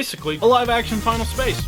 basically a live-action Final Space.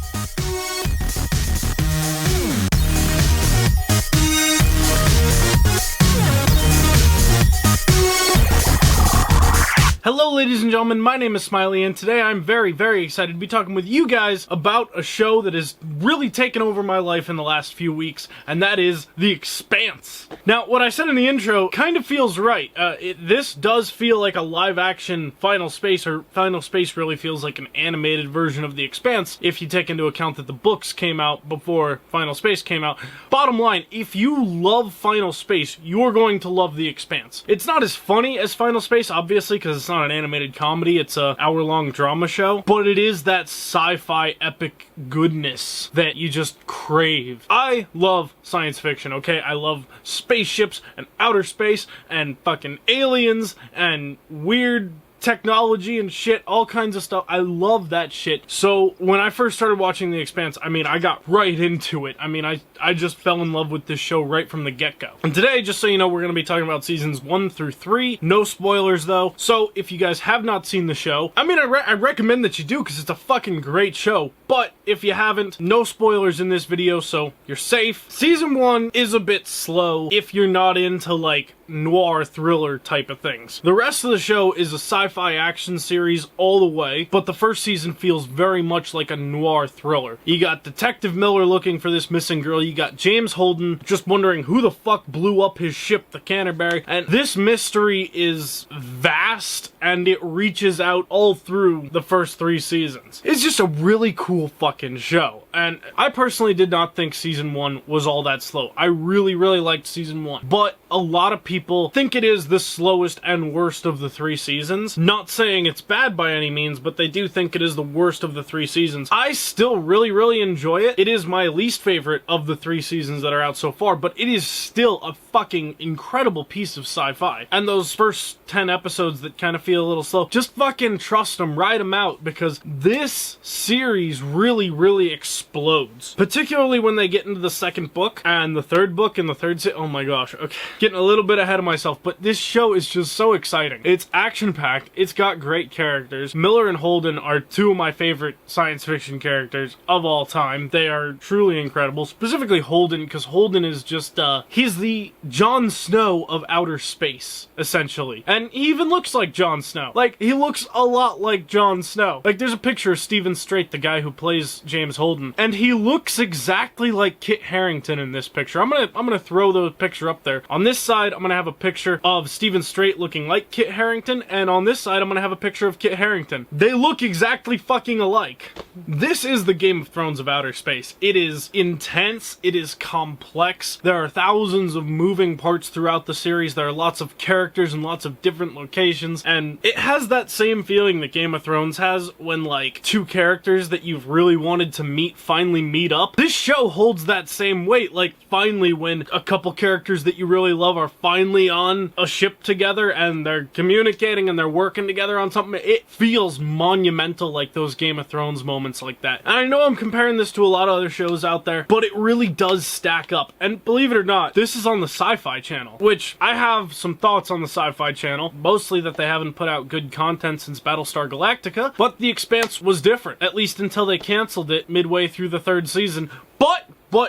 Hello ladies and gentlemen, my name is Smiley, and today I'm very, very excited to be talking with you guys about a show that has really taken over my life in the last few weeks, and that is The Expanse. Now, what I said in the intro kind of feels right. This does feel like a live-action Final Space, or Final Space really feels like an animated version of The Expanse, if you take into account that the books came out before Final Space came out. Bottom line, if you love Final Space, you're going to love The Expanse. It's not as funny as Final Space, obviously, because it's not an animated comedy, it's an hour-long drama show, but it is that sci-fi epic goodness that you just crave. I love science fiction, okay? I love spaceships and outer space and fucking aliens and weird technology and shit, all kinds of stuff. I love that shit. So when I first started watching The Expanse, I mean, I got right into it. I mean, I just fell in love with this show right from the get-go. And today, just so you know, we're going to be talking about seasons 1 through 3. No spoilers, though. So if you guys have not seen the show, I mean, I recommend that you do, because it's a fucking great show. But if you haven't, no spoilers in this video, so you're safe. Season 1 is a bit slow if you're not into, like, noir thriller type of things. The rest of the show is a sci-fi action series all the way, but the first season feels very much like a noir thriller. You got Detective Miller looking for this missing girl, you got James Holden just wondering who the fuck blew up his ship, the Canterbury, and this mystery is vast and it reaches out all through the first 3 seasons. It's just a really cool fucking show, and I personally did not think season 1 was all that slow. I really liked season 1, but a lot of people think it is the slowest and worst of the 3 seasons. Not saying it's bad by any means, but they do think it is the worst of the 3 seasons. I still really enjoy it. It is my least favorite of the 3 seasons that are out so far, but it is still a fucking incredible piece of sci-fi. And those first 10 episodes that kind of feel a little slow, just fucking trust them, ride them out, because this series really explodes. Particularly when they get into the second book and the third book and the third oh my gosh, okay. Getting a little bit ahead of myself, but this show is just so exciting. It's action-packed, it's got great characters. Miller and Holden are 2 of my favorite science fiction characters of all time. They are truly incredible, specifically Holden, because Holden is just, he's the Jon Snow of outer space, essentially. And he even looks like Jon Snow. Like, he looks a lot like Jon Snow. Like, there's a picture of Stephen Strait, the guy who plays James Holden, and he looks exactly like Kit Harington in this picture. I'm gonna throw the picture up there. On this side, I'm gonna have a picture of Stephen Strait looking like Kit Harington, and on this side, I'm gonna have a picture of Kit Harington. They look exactly fucking alike. This is the Game of Thrones of outer space. It is intense, it is complex, there are thousands of moving parts throughout the series, there are lots of characters and lots of different locations, and it has that same feeling that Game of Thrones has when, like, 2 characters that you've really wanted to meet finally meet up. This show holds that same weight, like, finally when a couple characters that you really love are finally on a ship together and they're communicating and they're working together on something. It feels monumental, like those Game of Thrones moments like that. And I know I'm comparing this to a lot of other shows out there, but it really does stack up. And believe it or not, this is on the Sci-Fi Channel, which I have some thoughts on the Sci-Fi Channel, mostly that they haven't put out good content since Battlestar Galactica, but The Expanse was different, at least until they canceled it midway through the 3rd season. But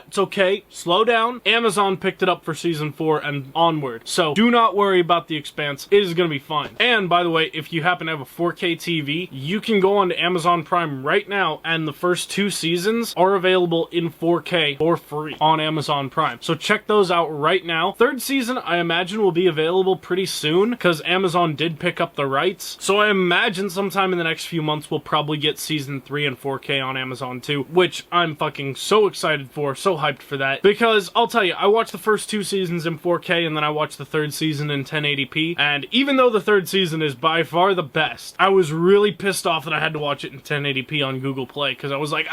it's okay, slow down. Amazon picked it up for season 4 and onward, so do not worry about The Expanse. It is gonna be fine. And by the way, if you happen to have a 4K TV, you can go on to Amazon Prime right now, and the first 2 seasons are available in 4K for free on Amazon Prime. So check those out right now. 3rd season, I imagine, will be available pretty soon, because Amazon did pick up the rights. So I imagine sometime in the next few months we'll probably get season 3 and 4K on Amazon too, which I'm fucking so excited for. So hyped for that, because I'll tell you, I watched the first 2 seasons in 4K and then I watched the 3rd season in 1080p, and even though the 3rd season is by far the best, I was really pissed off that I had to watch it in 1080p on Google Play, because I was like,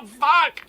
Fuck!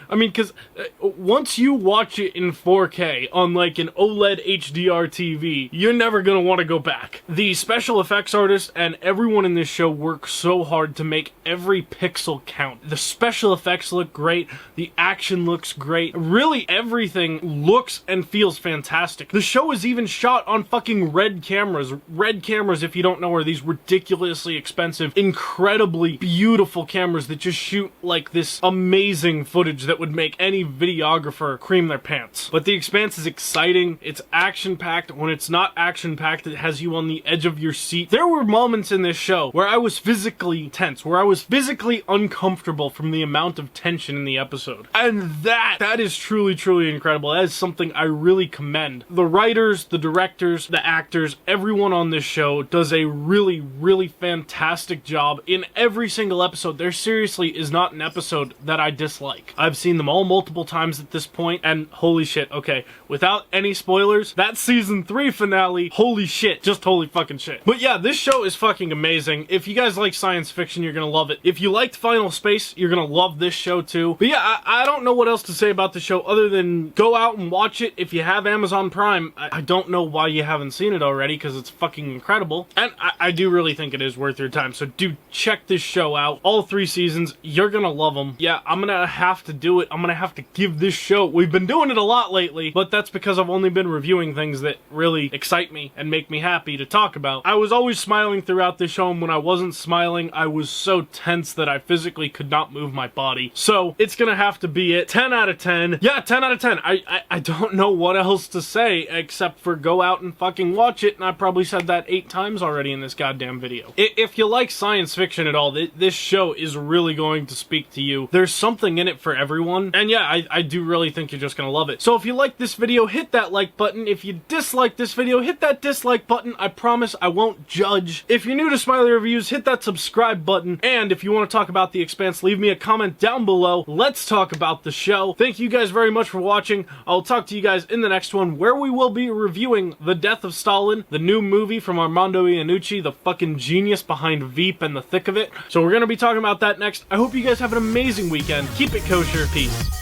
I mean, because once you watch it in 4K on like an OLED HDR TV, you're never gonna want to go back. The special effects artists and everyone in this show work so hard to make every pixel count. The special effects look great, the action looks great, really everything looks and feels fantastic. The show is even shot on fucking red cameras. Red cameras, if you don't know, are these ridiculously expensive, incredibly beautiful cameras that just shoot like this amazing footage that would make any videographer cream their pants. But The Expanse is exciting, it's action-packed. When it's not action-packed, it has you on the edge of your seat. There were moments in this show where I was physically tense, where I was physically uncomfortable from the amount of tension in the episode. And that is truly, truly incredible. That is something I really commend. The writers, the directors, the actors, everyone on this show does a really, really fantastic job in every single episode. There seriously is not an episode that I dislike. I've seen them all multiple times at this point, and holy shit, okay, without any spoilers, that season 3 finale, holy shit, just holy fucking shit. But yeah, this show is fucking amazing. If you guys like science fiction, you're gonna love it. If you liked Final Space, you're gonna love this show too. But yeah, I don't know what else to say about the show other than go out and watch it. If you have Amazon Prime, I don't know why you haven't seen it already, because it's fucking incredible. And I do really think it is worth your time, so do check this show out. All 3 seasons, you're gonna love them. Yeah, I'm gonna have to do it. I'm gonna have to give this show, we've been doing it a lot lately, but that's because I've only been reviewing things that really excite me and make me happy to talk about. I was always smiling throughout this show, and when I wasn't smiling, I was so tense that I physically could not move my body. So it's gonna have to be it. 10 out of 10. Yeah, 10 out of 10. I don't know what else to say except for go out and fucking watch it, and I probably said that 8 times already in this goddamn video. If you like science fiction at all, this show is really going to speak to you. There's something in it for everyone, and yeah, I do really think you're just gonna love it. So if you like this video, hit that like button. If you dislike this video, hit that dislike button. I promise I won't judge. If you're new to Smiley Reviews, hit that subscribe button, and if you want to talk about The Expanse, leave me a comment down below. Let's talk about the show. Thank you guys very much for watching. I'll talk to you guys in the next one, where we will be reviewing The Death of Stalin, the new movie from Armando Iannucci, the fucking genius behind Veep and the thick of it. So we're gonna be talking about that next. I hope you guys have an amazing weekend. Keep it kosher. Peace.